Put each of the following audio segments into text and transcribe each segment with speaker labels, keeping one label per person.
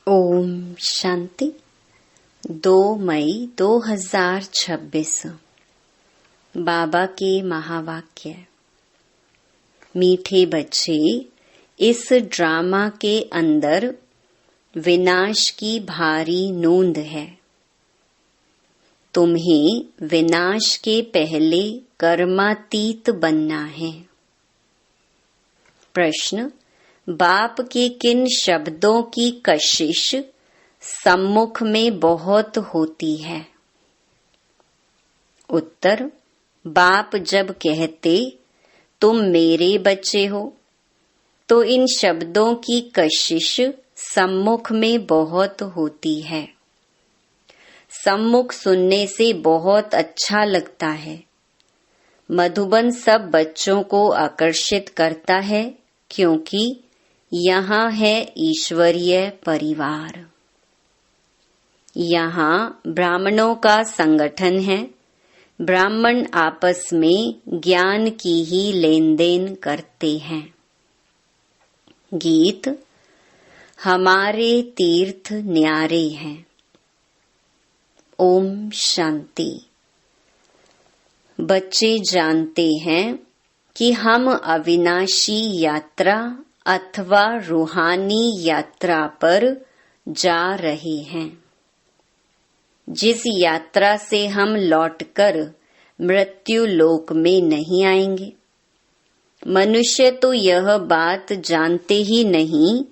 Speaker 1: ओम शांति। 2 मई 2026 बाबा के महावाक्य। मीठे बच्चे, इस ड्रामा के अंदर विनाश की भारी नोंद है। तुम्हें विनाश के पहले कर्मातीत बनना है। प्रश्न: बाप के किन शब्दों की कशिश सम्मुख में बहुत होती है? उत्तर: बाप जब कहते तुम मेरे बच्चे हो, तो इन शब्दों की कशिश सम्मुख में बहुत होती है। सम्मुख सुनने से बहुत अच्छा लगता है। मधुबन सब बच्चों को आकर्षित करता है, क्योंकि यहाँ है ईश्वरीय परिवार। यहाँ ब्राह्मणों का संगठन है। ब्राह्मण आपस में ज्ञान की ही लेन देन करते हैं। गीत: हमारे तीर्थ न्यारे हैं। ओम शांति। बच्चे जानते हैं कि हम अविनाशी यात्रा अथवा रूहानी यात्रा पर जा रहे हैं, जिस यात्रा से हम लौटकर मृत्यु लोक में नहीं आएंगे। मनुष्य तो यह बात जानते ही नहीं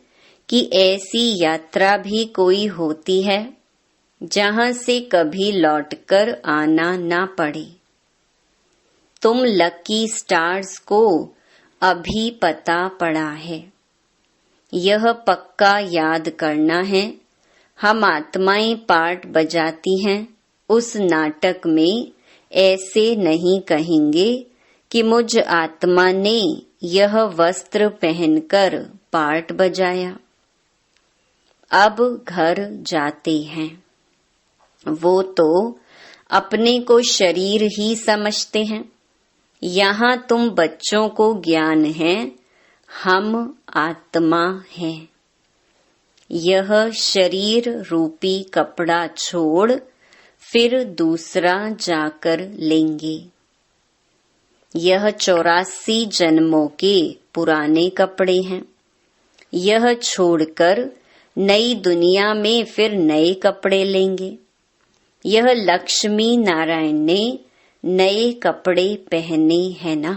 Speaker 1: कि ऐसी यात्रा भी कोई होती है जहां से कभी लौटकर आना ना पड़े। तुम लकी स्टार्स को अभी पता पड़ा है। यह पक्का याद करना है, हम आत्माएं पार्ट बजाती हैं। उस नाटक में ऐसे नहीं कहेंगे कि मुझ आत्मा ने यह वस्त्र पहनकर पार्ट बजाया। अब घर जाते हैं। वो तो अपने को शरीर ही समझते हैं। यहाँ तुम बच्चों को ज्ञान है, हम आत्मा हैं। यह शरीर रूपी कपड़ा छोड़ फिर दूसरा जाकर लेंगे। यह 84 जन्मों के पुराने कपड़े हैं। यह छोड़कर नई दुनिया में फिर नए कपड़े लेंगे। यह लक्ष्मी नारायण ने नए कपड़े पहने हैं ना।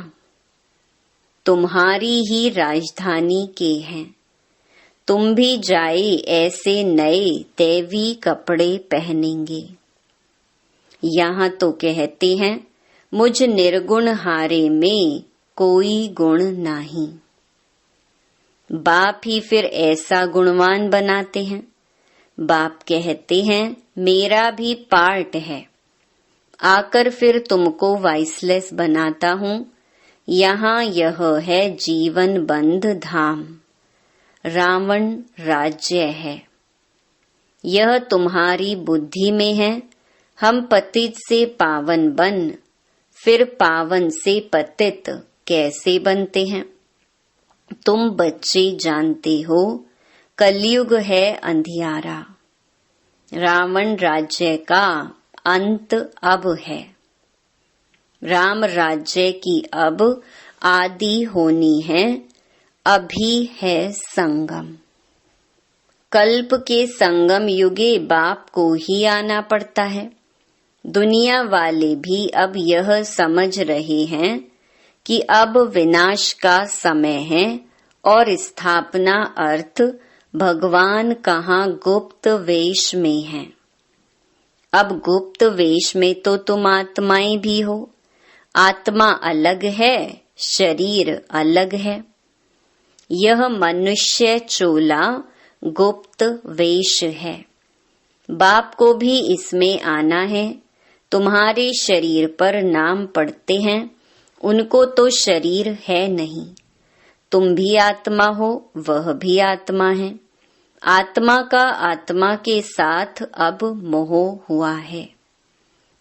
Speaker 1: तुम्हारी ही राजधानी के हैं। तुम भी जाए ऐसे नए दैवी कपड़े पहनेंगे। यहाँ तो कहते हैं मुझ निर्गुण हारे में कोई गुण नहीं। बाप ही फिर ऐसा गुणवान बनाते हैं। बाप कहते हैं मेरा भी पार्ट है, आकर फिर तुमको वाइसलेस बनाता हूँ। यहाँ यह है जीवन बंध धाम, रावण राज्य है। यह तुम्हारी बुद्धि में है। हम पतित से पावन बन, फिर पावन से पतित कैसे बनते हैं? तुम बच्चे जानते हो, कलयुग है अंधियारा। रावण राज्य का अंत अब है। राम राज्य की अब आदि होनी है। अभी है संगम। कल्प के संगम युगे बाप को ही आना पड़ता है। दुनिया वाले भी अब यह समझ रहे हैं कि अब विनाश का समय है और स्थापना अर्थ भगवान कहाँ गुप्त वेश में है। अब गुप्त वेश में तो तुम आत्माएं भी हो। आत्मा अलग है, शरीर अलग है। यह मनुष्य चोला गुप्त वेश है। बाप को भी इसमें आना है। तुम्हारे शरीर पर नाम पढ़ते हैं, उनको तो शरीर है नहीं। तुम भी आत्मा हो, वह भी आत्मा है। आत्मा का आत्मा के साथ अब मोह हुआ है।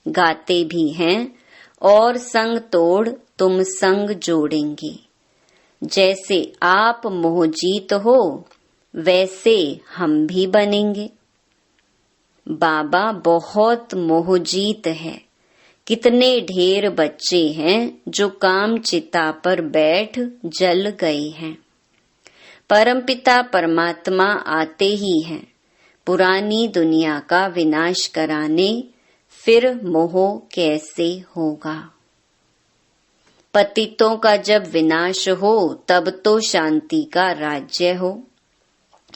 Speaker 1: गाते भी हैं और संग तोड़ तुम संग जोड़ेंगे। जैसे आप मोहजीत हो, वैसे हम भी बनेंगे। बाबा बहुत मोहजीत है। कितने ढेर बच्चे हैं जो काम चिता पर बैठ जल गए हैं। परमपिता परमात्मा आते ही हैं पुरानी दुनिया का विनाश कराने, फिर मोह कैसे होगा। पतितों का जब विनाश हो तब तो शांति का राज्य हो।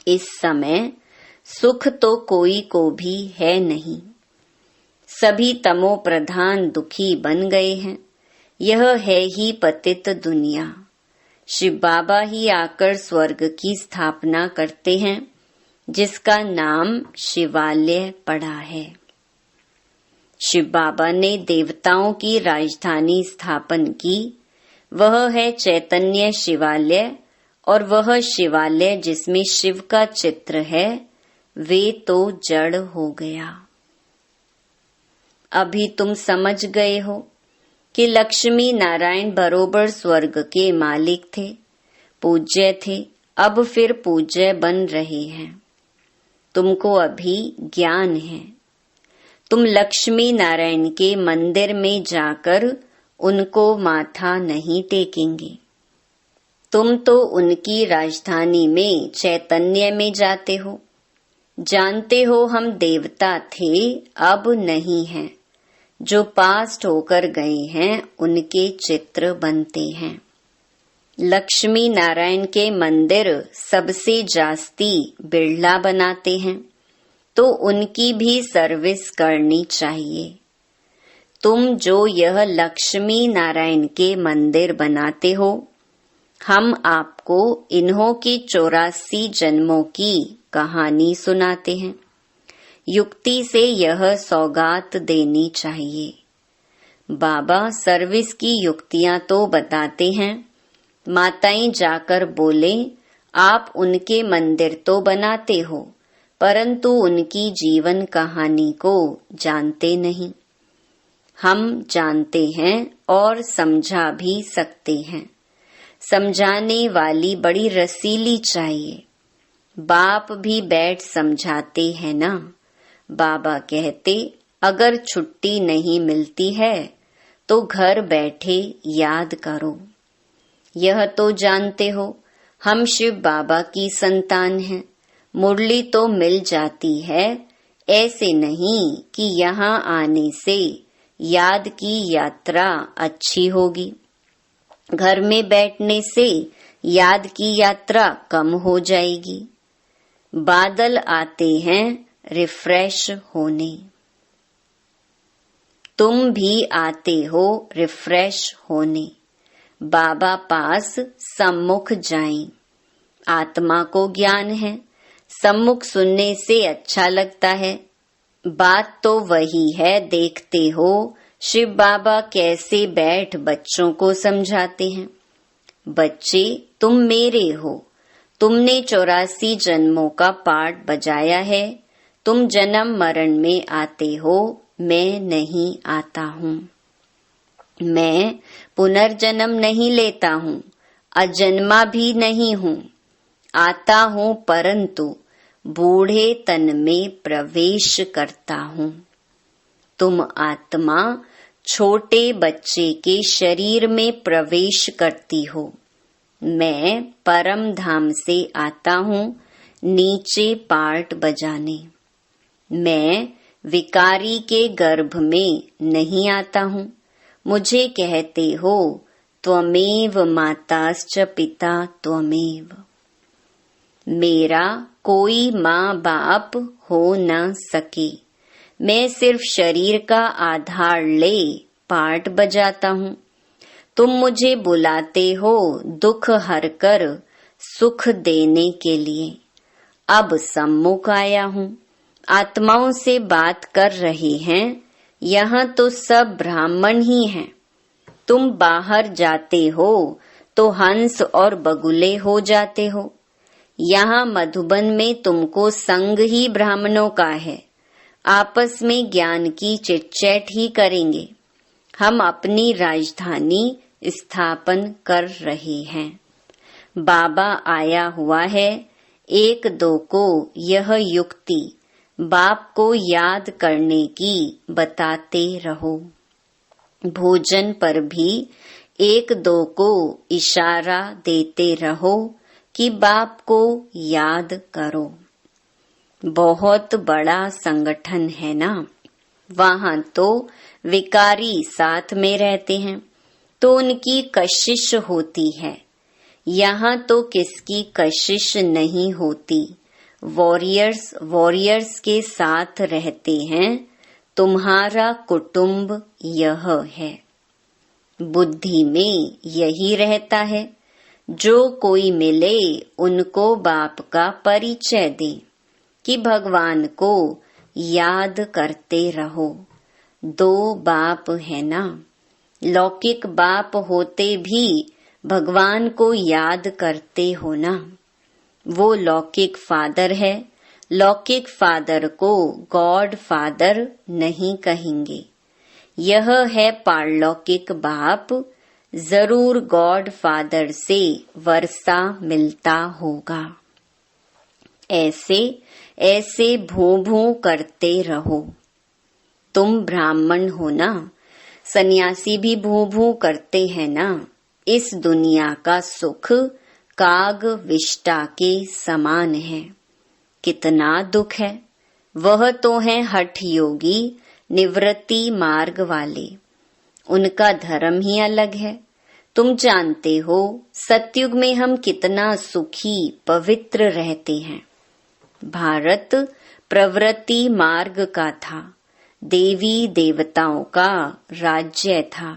Speaker 1: इस समय सुख तो कोई को भी है नहीं। सभी तमो प्रधान दुखी बन गए हैं। यह है ही पतित दुनिया। शिव बाबा ही आकर स्वर्ग की स्थापना करते हैं, जिसका नाम शिवालय पड़ा है। शिव बाबा ने देवताओं की राजधानी स्थापन की। वह है चैतन्य शिवालय, और वह शिवालय जिसमें शिव का चित्र है वे तो जड़ हो गया। अभी तुम समझ गए हो कि लक्ष्मी नारायण बरोबर स्वर्ग के मालिक थे, पूज्य थे, अब फिर पूज्य बन रहे हैं। तुमको अभी ज्ञान है। तुम लक्ष्मी नारायण के मंदिर में जाकर उनको माथा नहीं टेकेंगे। तुम तो उनकी राजधानी में चैतन्य में जाते हो। जानते हो हम देवता थे, अब नहीं हैं। जो पास्ट होकर गए हैं उनके चित्र बनते हैं। लक्ष्मी नारायण के मंदिर सबसे जास्ती बिरला बनाते हैं, तो उनकी भी सर्विस करनी चाहिए। तुम जो यह लक्ष्मी नारायण के मंदिर बनाते हो, हम आपको इन्हों की 84 जन्मों की कहानी सुनाते हैं। युक्ति से यह सौगात देनी चाहिए। बाबा सर्विस की युक्तियां तो बताते हैं। माताएं जाकर बोले, आप उनके मंदिर तो बनाते हो, परंतु उनकी जीवन कहानी को जानते नहीं। हम जानते हैं और समझा भी सकते हैं। समझाने वाली बड़ी रसीली चाहिए। बाप भी बैठ समझाते हैं ना। बाबा कहते, अगर छुट्टी नहीं मिलती है तो घर बैठे याद करो। यह तो जानते हो हम शिव बाबा की संतान हैं। मुरली तो मिल जाती है, ऐसे नहीं कि यहाँ आने से याद की यात्रा अच्छी होगी। घर में बैठने से याद की यात्रा कम हो जाएगी। बादल आते हैं रिफ्रेश होने। तुम भी आते हो रिफ्रेश होने। बाबा पास सम्मुख जाएं। आत्मा को ज्ञान है, सम्मुख सुनने से अच्छा लगता है। बात तो वही है, देखते हो शिव बाबा कैसे बैठ बच्चों को समझाते हैं। बच्चे, तुम मेरे हो। तुमने 84 जन्मों का पाठ बजाया है। तुम जन्म मरण में आते हो, मैं नहीं आता हूँ। मैं पुनर्जन्म नहीं लेता हूँ, अजन्मा भी नहीं हूँ। आता हूँ परंतु बूढ़े तन में प्रवेश करता हूँ। तुम आत्मा छोटे बच्चे के शरीर में प्रवेश करती हो। मैं परम धाम से आता हूँ नीचे पार्ट बजाने। मैं विकारी के गर्भ में नहीं आता हूँ। मुझे कहते हो त्वमेव माताश्च पिता त्वमेव। मेरा कोई माँ बाप हो न सके। मैं सिर्फ शरीर का आधार ले पार्ट बजाता हूँ। तुम मुझे बुलाते हो दुख हर कर सुख देने के लिए। अब सम्मुख आया हूँ, आत्माओं से बात कर रहे हैं। यहाँ तो सब ब्राह्मण ही हैं। तुम बाहर जाते हो तो हंस और बगुले हो जाते हो। यहाँ मधुबन में तुमको संग ही ब्राह्मणों का है। आपस में ज्ञान की चिटचैट ही करेंगे। हम अपनी राजधानी स्थापन कर रहे हैं। बाबा आया हुआ है, एक दो को यह युक्ति बाप को याद करने की बताते रहो। भोजन पर भी एक दो को इशारा देते रहो कि बाप को याद करो। बहुत बड़ा संगठन है ना, वहाँ तो विकारी साथ में रहते हैं तो उनकी कशिश होती है। यहाँ तो किसकी कशिश नहीं होती, वॉरियर्स के साथ रहते हैं। तुम्हारा कुटुंब यह है। बुद्धि में यही रहता है। जो कोई मिले उनको बाप का परिचय दे कि भगवान को याद करते रहो। दो बाप है ना, लौकिक बाप होते भी भगवान को याद करते हो ना। वो लौकिक फादर है, लौकिक फादर को गॉड फादर नहीं कहेंगे। यह है पारलौकिक बाप, जरूर गॉड फादर से वर्षा मिलता होगा। ऐसे ऐसे भू भू करते रहो। तुम ब्राह्मण हो ना, सन्यासी भी भू भू करते हैं ना। इस दुनिया का सुख काग विष्टा के समान है। कितना दुख है। वह तो है हठ योगी, निवृत्ति मार्ग वाले। उनका धर्म ही अलग है। तुम जानते हो सतयुग में हम कितना सुखी पवित्र रहते हैं। भारत प्रवृत्ति मार्ग का था, देवी देवताओं का राज्य था।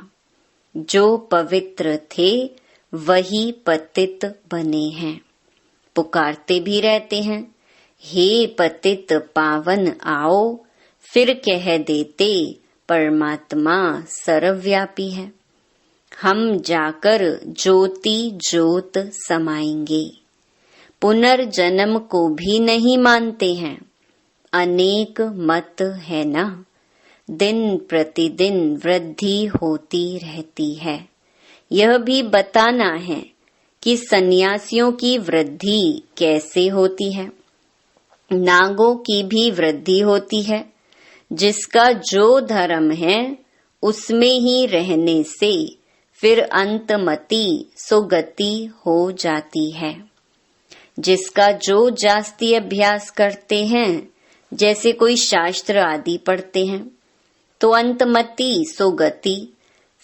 Speaker 1: जो पवित्र थे वही पतित बने हैं। पुकारते भी रहते हैं, हे पतित पावन आओ। फिर कह देते परमात्मा सर्वव्यापी है। हम जाकर ज्योति ज्योत समाएंगे। पुनर्जन्म को भी नहीं मानते हैं। अनेक मत है ना, दिन प्रतिदिन वृद्धि होती रहती है। यह भी बताना है कि सन्यासियों की वृद्धि कैसे होती है। नागों की भी वृद्धि होती है। जिसका जो धर्म है उसमें ही रहने से फिर अंतमति सुगति हो जाती है। जिसका जो जास्ती अभ्यास करते हैं, जैसे कोई शास्त्र आदि पढ़ते हैं, तो अंतमति सुगति,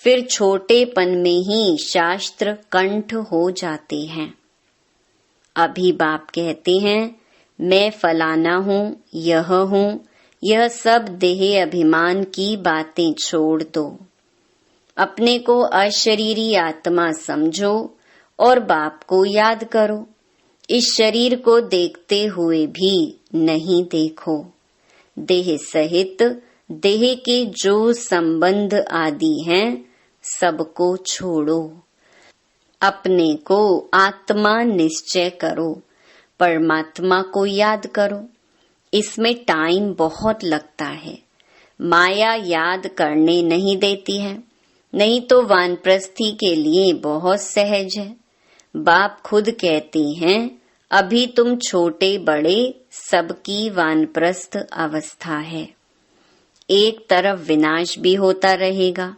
Speaker 1: फिर छोटेपन में ही शास्त्र कंठ हो जाते हैं। अभी बाप कहते हैं मैं फलाना हूँ, यह सब देह अभिमान की बातें छोड़ दो। अपने को अशरीरी आत्मा समझो और बाप को याद करो। इस शरीर को देखते हुए भी नहीं देखो। देह सहित देह के जो संबंध आदि हैं सबको छोड़ो। अपने को आत्मा निश्चय करो, परमात्मा को याद करो। इसमें टाइम बहुत लगता है। माया याद करने नहीं देती है, नहीं तो वानप्रस्थी के लिए बहुत सहज है। बाप खुद कहते हैं अभी तुम छोटे बड़े सबकी वानप्रस्थ अवस्था है। एक तरफ विनाश भी होता रहेगा,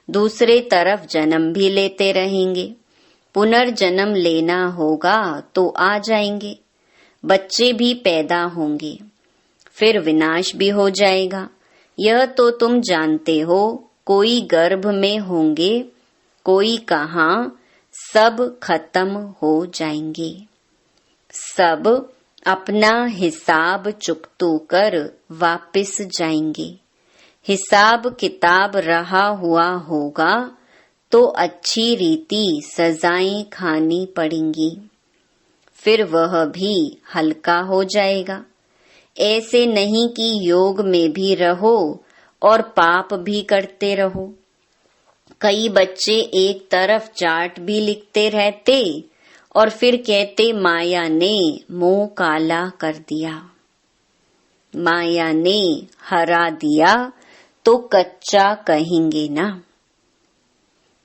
Speaker 1: दूसरे तरफ जन्म भी लेते रहेंगे। पुनर्जन्म लेना होगा तो आ जाएंगे। बच्चे भी पैदा होंगे, फिर विनाश भी हो जाएगा। यह तो तुम जानते हो। कोई गर्भ में होंगे, कोई कहाँ, सब खत्म हो जाएंगे। सब अपना हिसाब चुकतो कर वापिस जाएंगे। हिसाब किताब रहा हुआ होगा तो अच्छी रीति सजाएं खानी पड़ेंगी, फिर वह भी हल्का हो जाएगा। ऐसे नहीं कि योग में भी रहो और पाप भी करते रहो। कई बच्चे एक तरफ चार्ट भी लिखते रहते और फिर कहते माया ने मुंह काला कर दिया। माया ने हरा दिया तो कच्चा कहेंगे ना।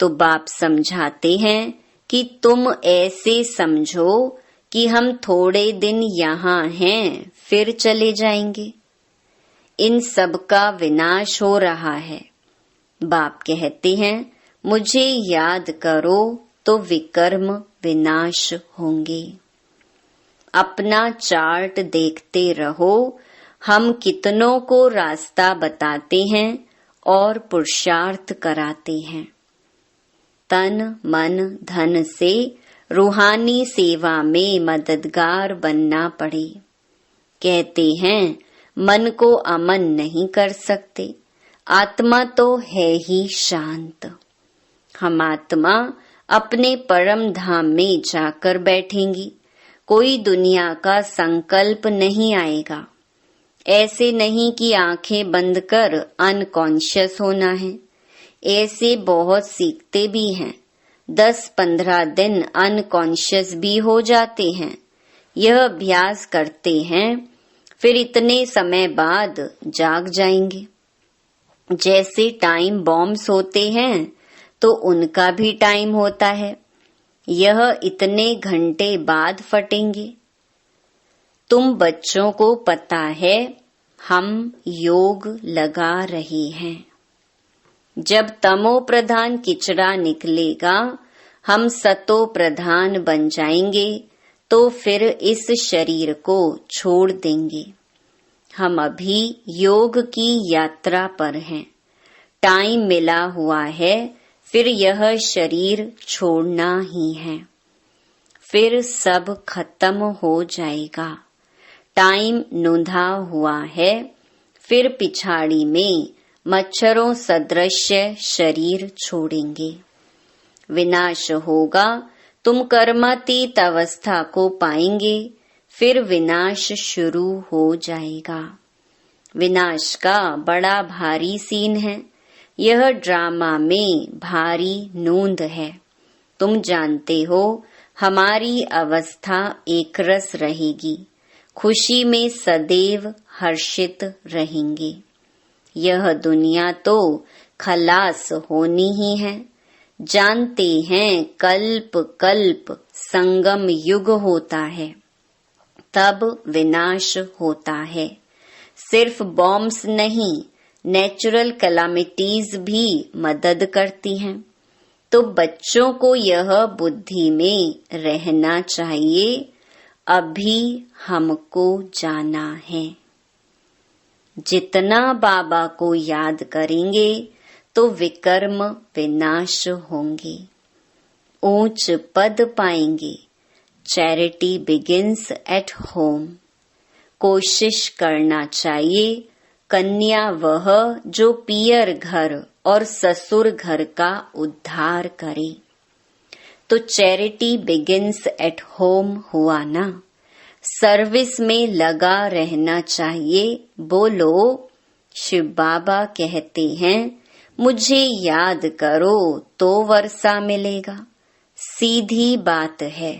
Speaker 1: तो बाप समझाते हैं कि तुम ऐसे समझो कि हम थोड़े दिन यहाँ हैं फिर चले जाएंगे। इन सब का विनाश हो रहा है। बाप कहते हैं मुझे याद करो तो विकर्म विनाश होंगे। अपना चार्ट देखते रहो, हम कितनों को रास्ता बताते हैं और पुरुषार्थ कराते हैं। तन मन धन से रूहानी सेवा में मददगार बनना पड़े। कहते हैं मन को अमन नहीं कर सकते, आत्मा तो है ही शांत। हम आत्मा अपने परम धाम में जाकर बैठेंगी, कोई दुनिया का संकल्प नहीं आएगा। ऐसे नहीं कि आंखें बंद कर अनकॉन्शियस होना है। ऐसे बहुत सीखते भी हैं, 10-15 दिन अनकॉन्शियस भी हो जाते हैं। यह अभ्यास करते हैं, फिर इतने समय बाद जाग जाएंगे। जैसे टाइम बॉम्ब्स होते हैं तो उनका भी टाइम होता है, यह इतने घंटे बाद फटेंगे। तुम बच्चों को पता है हम योग लगा रहे हैं। जब तमो प्रधान किचड़ा निकलेगा, हम सतो प्रधान बन जाएंगे, तो फिर इस शरीर को छोड़ देंगे। हम अभी योग की यात्रा पर हैं। टाइम मिला हुआ है, फिर यह शरीर छोड़ना ही है। फिर सब खत्म हो जाएगा। टाइम नूंधा हुआ है, फिर पिछाड़ी में मच्छरों सदृश शरीर छोड़ेंगे। विनाश होगा, तुम कर्मातीत अवस्था को पाएंगे, फिर विनाश शुरू हो जाएगा। विनाश का बड़ा भारी सीन है। यह ड्रामा में भारी नूंद है। तुम जानते हो हमारी अवस्था एकरस रहेगी, खुशी में सदैव हर्षित रहेंगे। यह दुनिया तो खलास होनी ही है। जानते हैं कल्प कल्प संगम युग होता है, तब विनाश होता है। सिर्फ बॉम्ब्स नहीं, नेचुरल कैलामिटीज भी मदद करती हैं। तो बच्चों को यह बुद्धि में रहना चाहिए, अभी हमको जाना है। जितना बाबा को याद करेंगे तो विकर्म विनाश होंगे, ऊंच पद पाएंगे। Charity begins at home. कोशिश करना चाहिए कन्या वह जो पियर घर और ससुर घर का उद्धार करे। तो चैरिटी बिगिंस एट होम हुआ ना। सर्विस में लगा रहना चाहिए। बोलो, शिव बाबा कहते हैं मुझे याद करो तो वर्षा मिलेगा। सीधी बात है।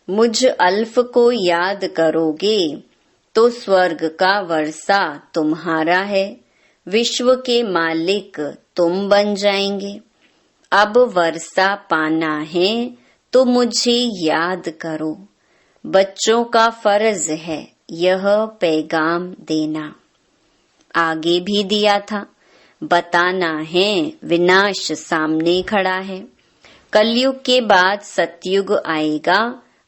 Speaker 1: मुझ अल्फ को याद करोगे तो स्वर्ग का वर्षा तुम्हारा है। विश्व के मालिक तुम बन जाएंगे। अब वर्षा पाना है तो मुझे याद करो। बच्चों का फर्ज है यह पैगाम देना। आगे भी दिया था, बताना है विनाश सामने खड़ा है। कलयुग के बाद सतयुग आएगा,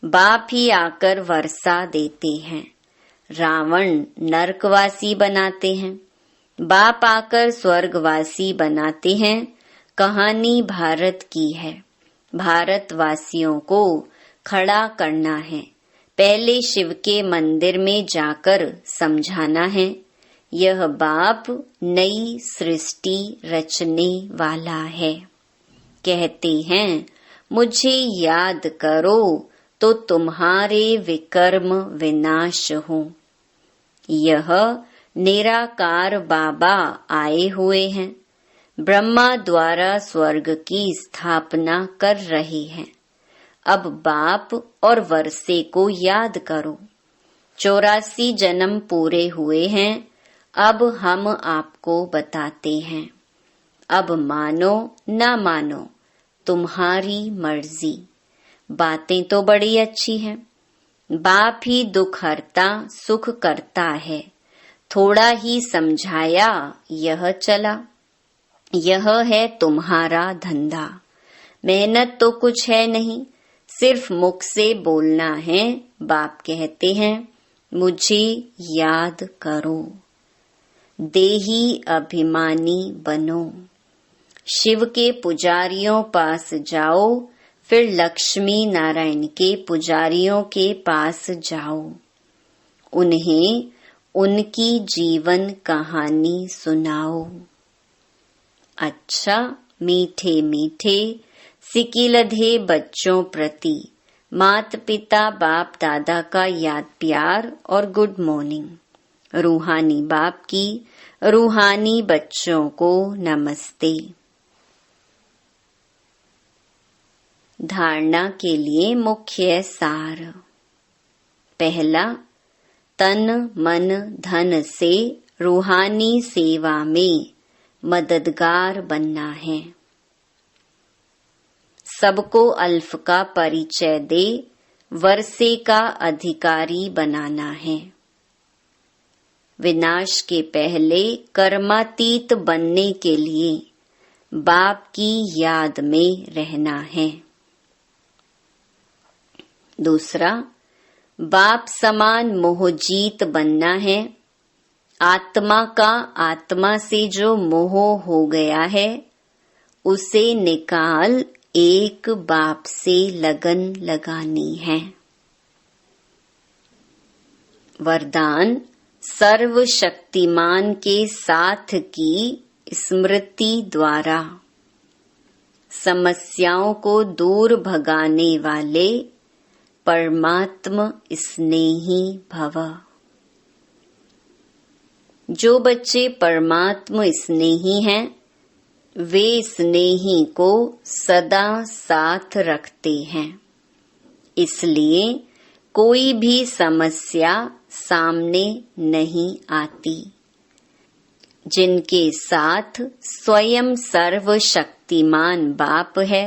Speaker 1: बाप ही आकर वर्षा देते हैं। रावण नरकवासी बनाते हैं, बाप आकर स्वर्गवासी बनाते हैं। कहानी भारत की है, भारतवासियों को खड़ा करना है। पहले शिव के मंदिर में जाकर समझाना है, यह बाप नई सृष्टि रचने वाला है। कहते हैं मुझे याद करो तो तुम्हारे विकर्म विनाश हो। यह निराकार बाबा आए हुए हैं, ब्रह्मा द्वारा स्वर्ग की स्थापना कर रहे हैं। अब बाप और वर्षे को याद करो। 84 जन्म पूरे हुए हैं, अब हम आपको बताते हैं। अब मानो ना मानो तुम्हारी मर्जी। बातें तो बड़ी अच्छी हैं, बाप ही दुख हरता सुख करता है, थोड़ा ही समझाया यह चला। यह है तुम्हारा धंधा, मेहनत तो कुछ है नहीं, सिर्फ मुख से बोलना है। बाप कहते हैं मुझे याद करो, देही अभिमानी बनो। शिव के पुजारियों पास जाओ, फिर लक्ष्मी नारायण के पुजारियों के पास जाओ, उन्हें उनकी जीवन कहानी सुनाओ। अच्छा, मीठे मीठे सिकिलधे बच्चों प्रति माता पिता बाप दादा का याद प्यार और गुड मॉर्निंग। रूहानी बाप की रूहानी बच्चों को नमस्ते। धारणा के लिए मुख्य सार। पहला, तन मन धन से रूहानी सेवा में मददगार बनना है। सबको अल्फ का परिचय दे वर्षे का अधिकारी बनाना है। विनाश के पहले कर्मातीत बनने के लिए बाप की याद में रहना है। दूसरा, बाप समान मोहजीत बनना है। आत्मा का आत्मा से जो मोह हो गया है उसे निकाल एक बाप से लगन लगानी है। वरदान, सर्वशक्तिमान के साथ की स्मृति द्वारा समस्याओं को दूर भगाने वाले परमात्म स्नेही भव। जो बच्चे परमात्म स्नेही हैं वे स्नेही को सदा साथ रखते हैं, इसलिए कोई भी समस्या सामने नहीं आती। जिनके साथ स्वयं सर्वशक्तिमान बाप है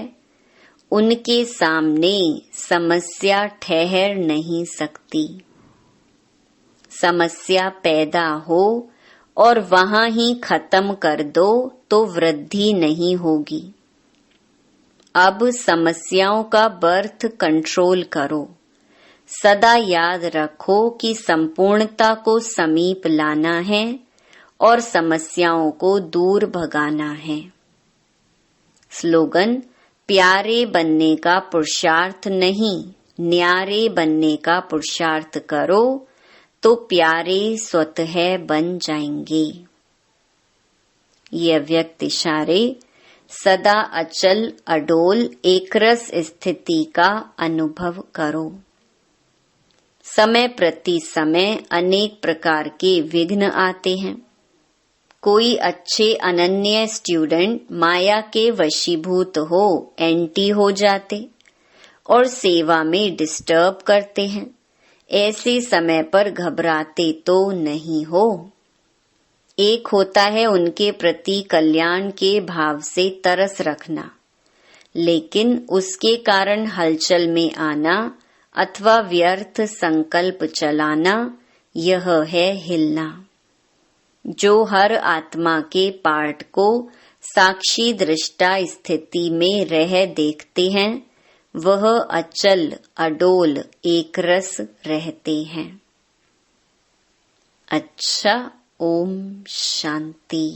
Speaker 1: उनके सामने समस्या ठहर नहीं सकती। समस्या पैदा हो और वहां ही खत्म कर दो तो वृद्धि नहीं होगी। अब समस्याओं का बर्थ कंट्रोल करो। सदा याद रखो कि संपूर्णता को समीप लाना है और समस्याओं को दूर भगाना है। स्लोगन, प्यारे बनने का पुरुषार्थ नहीं, न्यारे बनने का पुरुषार्थ करो तो प्यारे स्वतः बन जाएंगे। ये अव्यक्त इशारे सदा अचल अडोल एकरस स्थिति का अनुभव करो। समय प्रति समय अनेक प्रकार के विघ्न आते हैं। कोई अच्छे अनन्य स्टूडेंट माया के वशीभूत हो एंटी हो जाते और सेवा में डिस्टर्ब करते हैं। ऐसे समय पर घबराते तो नहीं हो। एक होता है उनके प्रति कल्याण के भाव से तरस रखना, लेकिन उसके कारण हलचल में आना अथवा व्यर्थ संकल्प चलाना, यह है हिलना। जो हर आत्मा के पार्ट को साक्षी दृष्टा स्थिति में रह देखते हैं वह अचल अडोल एकरस रहते हैं। अच्छा, ओम शांति।